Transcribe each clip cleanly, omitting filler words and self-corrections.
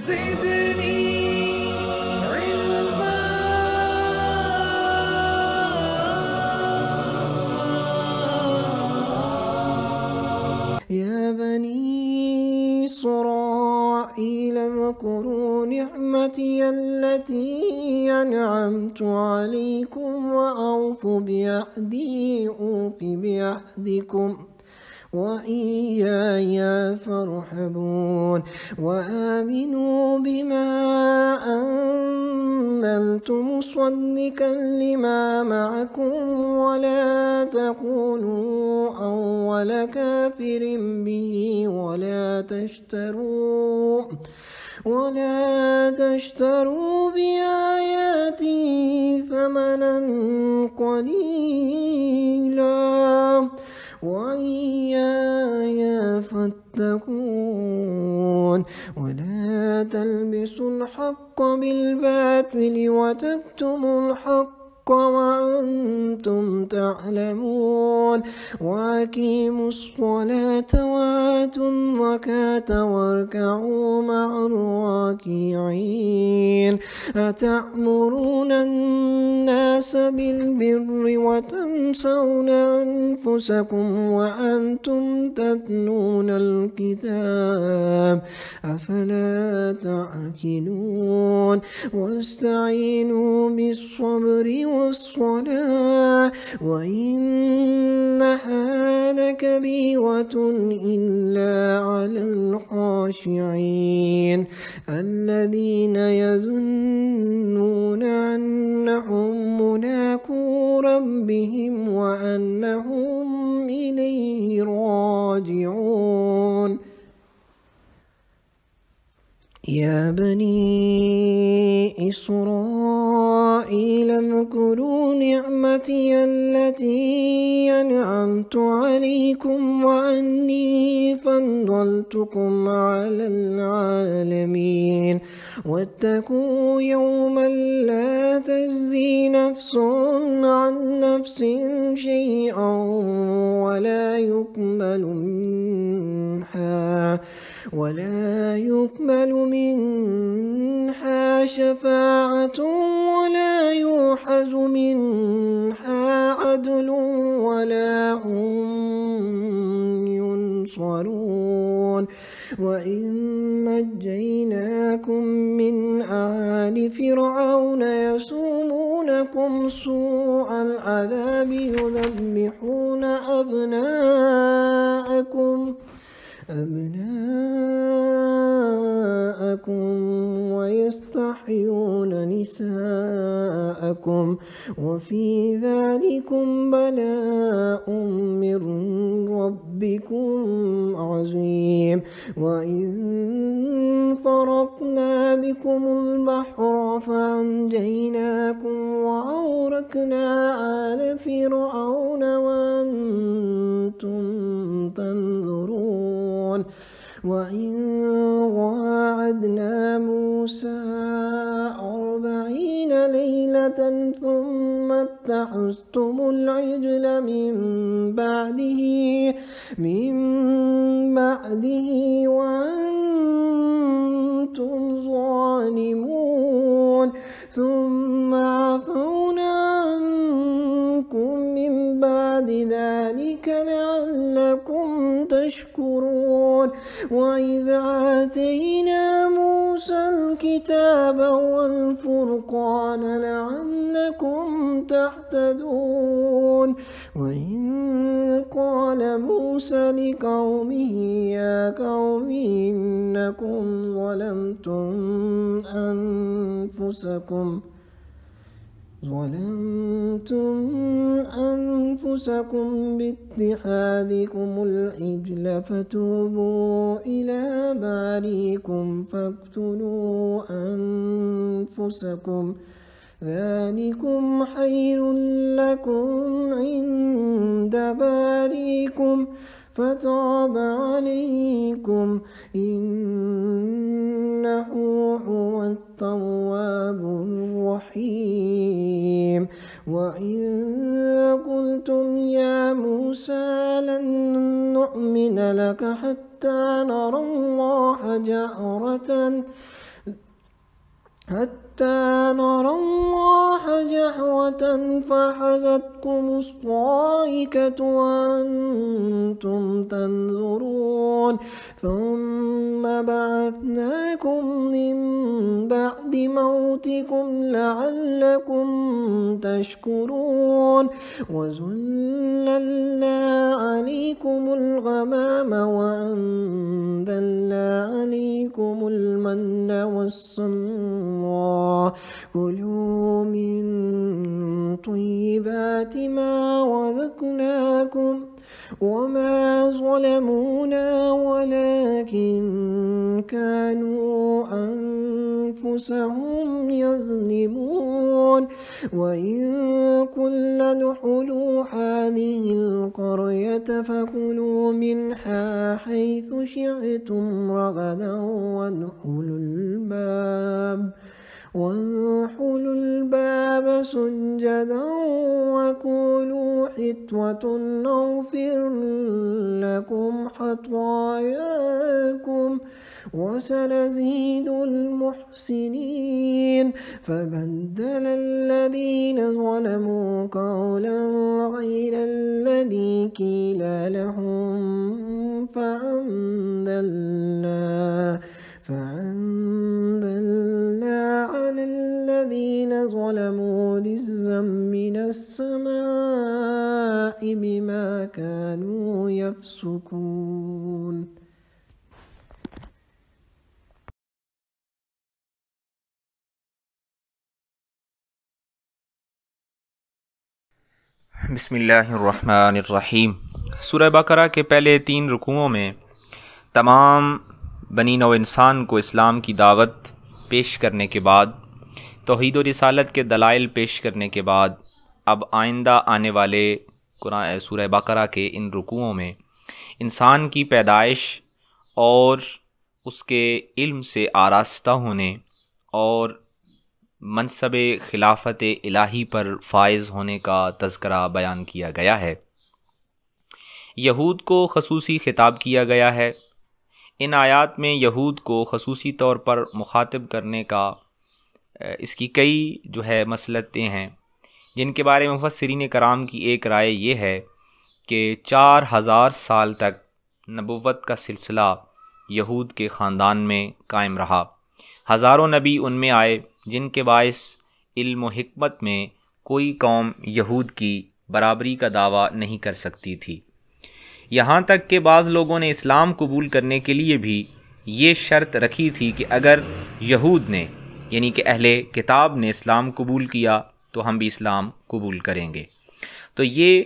زدني علما. يا بني إسرائيل اذكروا نعمتي التي أنعمت عليكم وأوفوا بعهدي أوف بعهدكم وإياي فارحبون. وآمنوا بما أنزلت مصدقا لما معكم ولا تكونوا أول كافر به ولا تشتروا بآياتي ثمنا قليلا وإياي فاتقون. ولا تلبسوا الحق بالباطل وتكتموا الحق وأنتم تعلمون. وأقيموا الصلاة وآتوا الزكاة واركعوا مع الراكعين. أتأمرون الناس بالبر وتنسون أنفسكم وأنتم تتلون الكتاب أفلا تعقلون. واستعينوا بالصبر والصلاة وإنها لكبيرة إلا على الخاشعين الذين يظنون أنهم ملاقو ربهم وأنهم إليه راجعون. يا بني إسرائيل اذكروا نعمتي التي أنعمت عليكم وأني فضلتكم على العالمين. واتقوا يوما لا تجزي نفس عن نفس شيئا ولا يقبل منها شفاعة ولا يؤخذ منها عدل ولا هم ينصرون. وإذ نجيناكم من آل فرعون يسومونكم سوء العذاب يذبحون أبناءكم ويستحيون نساءكم وفي ذلكم بلاء من ربكم عظيم. وإذ فرقنا بكم البحر فأنجيناكم وأغرقنا آل فرعون وأنتم تنظرون. وإن وعدنا موسى 40 ليلة ثم اتخذتم العجل من بعده وأنتم ظالمون ثم عفونا عنكم من بعد ذلك لعلكم تشكرون. وإذ آتينا موسى الكتاب والفرقان لعلكم تهتدون. وإذ قال موسى لقومه يا قوم إنكم ظلمتم أنفسكم باتخاذكم العجل فتوبوا إلى بارئكم فاقتلوا أنفسكم ذلكم خير لكم عند بارئكم فتاب عليكم إنه هو التواب الرحيم. وإذ قلتم يا موسى لن نؤمن لك حتى نرى الله جهرة حتى نرى الله جهرة فأخذتكم الصاعقة وأنتم تنظرون ثم بعثناكم من بعد موتكم لعلكم تشكرون وظللنا عليكم الغمام وأنزلنا عليكم المن والسلوى كلوا من طيبات ما رزقناكم وما ظلمونا ولكن كانوا أنفسهم يظلمون وإن كنا ندخلوا هذه القرية فكلوا منها حيث شئتم رغدا وادخلوا الباب سجدا وقولوا حطوة نغفر لكم خطاياكم وسنزيد المحسنين فبدل الذين ظلموا قولا غير الذي قيل لهم فأنزلنا على الذين ظلموا رجزا من السماء بما كانوا يفسقون. بسم اللہ الرحمن الرحیم۔ سورہ بقرہ کے پہلے 3 رکوعوں میں تمام بنی نوع انسان کو اسلام کی دعوت پیش کرنے کے بعد، توحید و رسالت کے دلائل پیش کرنے کے بعد، اب آئندہ آنے والے سورہ بقرہ کے ان رکوعوں میں انسان کی پیدائش اور اس کے علم سے آراستہ ہونے اور منصب خلافت الہی پر فائز ہونے کا تذکرہ بیان کیا گیا ہے۔ یہود کو خصوصی خطاب کیا گیا ہے۔ ان آیات میں یہود کو خصوصی طور پر مخاطب کرنے کا اس کی کئی مصلحتیں ہیں، جن کے بارے میں مفسرین کرام کی ایک رائے یہ ہے کہ 4000 سال تک نبوت کا سلسلہ یہود کے خاندان میں قائم رہا۔ ہزاروں نبی ان میں آئے جن کے باعث علم و حکمت میں کوئی قوم یہود کی برابری کا دعویٰ نہیں کر سکتی تھی، یہاں تک کہ بعض لوگوں نے اسلام قبول کرنے کے لیے بھی یہ شرط رکھی تھی کہ اگر یہود نے یعنی کہ اہل کتاب نے اسلام قبول کیا تو ہم بھی اسلام قبول کریں گے۔ تو یہ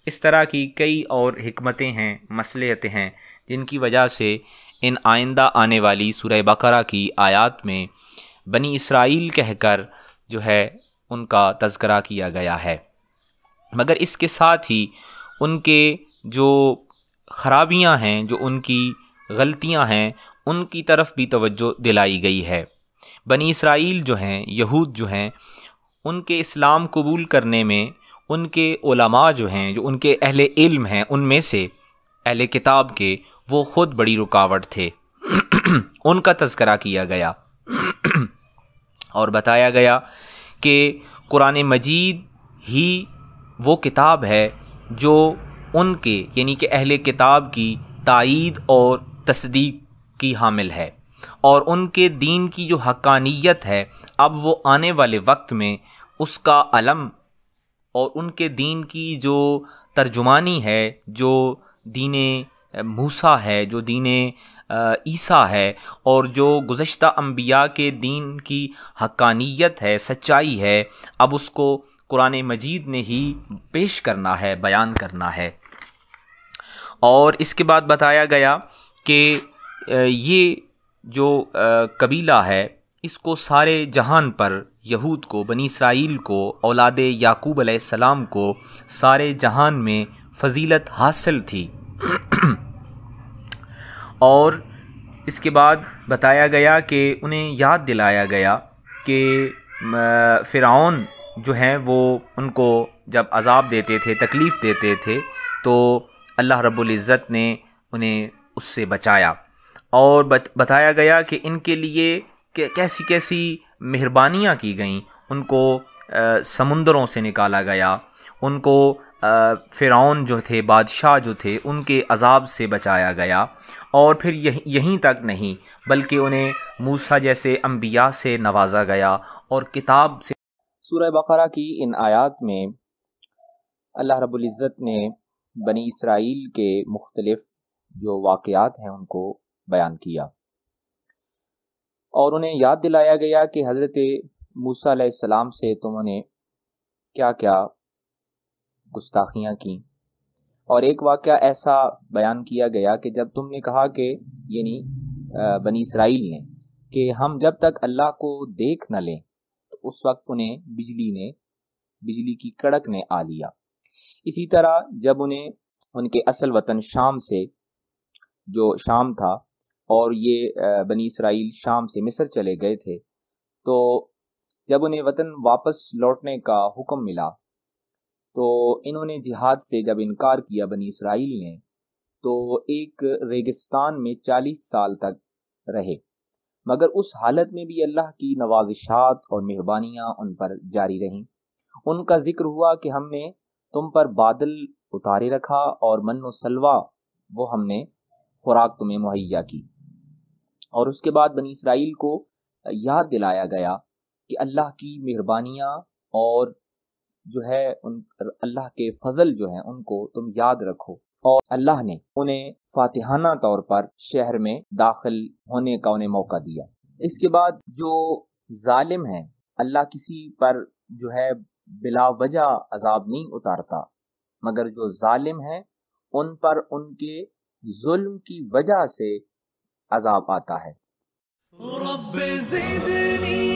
اس طرح کی کئی اور حکمتیں ہیں، مصلحتیں ہیں، جن کی وجہ سے ان آئندہ آنے والی سورہ بقرہ کی آیات میں بنی اسرائیل کہہ کر ان کا تذکرہ کیا گیا ہے، مگر اس کے ساتھ ہی ان کے جو خرابیاں ہیں، جو ان کی غلطیاں ہیں، ان کی طرف بھی توجہ دلائی گئی ہے۔ بنی اسرائیل جو ہیں، یہود جو ہیں، ان کے اسلام قبول کرنے میں ان کے علماء جو ہیں، جو ان کے اہل علم ہیں، ان میں سے اہل کتاب کے وہ خود بڑی رکاوٹ تھے۔ ان کا تذکرہ کیا گیا اور بتایا گیا کہ قرآن مجید ہی وہ کتاب ہے جو ان کے یعنی کہ اہل کتاب کی تائید اور تصدیق کی حامل ہے، اور ان کے دین کی جو حقانیت ہے اب وہ آنے والے وقت میں اس کا علم اور ان کے دین کی جو ترجمانی ہے، جو دین موسیٰ ہے، جو دین عیسیٰ ہے، اور جو گزشتہ انبیاء کے دین کی حقانیت ہے، سچائی ہے، اب اس کو قرآن مجید نے ہی پیش کرنا ہے، بیان کرنا ہے۔ اور اس کے بعد بتایا گیا کہ یہ جو قبیلہ ہے اس کو سارے جہان پر، یہود کو، بنی اسرائیل کو، اولاد یعقوب علیہ السلام کو سارے جہان میں فضیلت حاصل تھی۔ اور اس کے بعد بتایا گیا کہ انہیں یاد دلایا گیا کہ فرعون جو ہیں وہ ان کو جب عذاب دیتے تھے، تکلیف دیتے تھے، تو اللہ رب العزت نے انہیں اس سے بچایا، اور بتایا گیا کہ ان کے لیے کہ کیسی کیسی مہربانیاں کی گئیں. ان کو سمندروں سے نکالا گیا، ان کو فرعون جو تھے، بادشاہ جو تھے، ان کے عذاب سے بچایا گیا. اور پھر یہیں تک نہیں بلکہ انہیں موسیٰ جیسے انبیاء سے نوازا گیا اور کتاب سے. سورہ بقرہ کی ان آیات میں اللہ رب العزت نے بنی اسرائیل کے مختلف جو واقعات ہیں ان کو بیان کیا، اور انہیں یاد دلایا گیا کہ حضرت موسیٰ علیہ السلام سے تم نے کیا کیا گستاخیاں کی. اور ایک واقعہ ایسا بیان کیا گیا کہ جب تم نے کہا کہ یعنی بنی اسرائیل نے کہ ہم جب تک اللہ کو دیکھ نہ لیں تو اس وقت انہیں بجلی کی کڑک نے آ لیا. اسی طرح جب انہیں ان کے اصل وطن شام سے، جو شام تھا، اور یہ بنی اسرائیل شام سے مصر چلے گئے تھے، تو جب انہیں وطن واپس لوٹنے کا حکم ملا تو انہوں نے جہاد سے جب انکار کیا بنی اسرائیل نے، تو ایک ریگستان میں 40 سال تک رہے. مگر اس حالت میں بھی اللہ کی نوازشات اور مہربانیاں ان پر جاری رہیں. ان کا ذکر ہوا کہ ہم نے تم پر بادل اتارے رکھا اور من و سلوہ وہ ہم نے خوراک تمہیں مہیا کی. اور اس کے بعد بنی اسرائیل کو یاد دلایا گیا کہ اللہ کی مہربانیاں اور جو ہے اللہ کے فضل جو ہیں ان کو تم یاد رکھو. اور اللہ نے انہیں فاتحانہ طور پر شہر میں داخل ہونے کا انہیں موقع دیا. اس کے بعد جو ظالم ہیں، اللہ کسی پر جو ہے بلا وجہ عذاب نہیں اتارتا، مگر جو ظالم ہیں ان پر ان کے ظلم کی وجہ سے عذاب آتا ہے. رب زدنی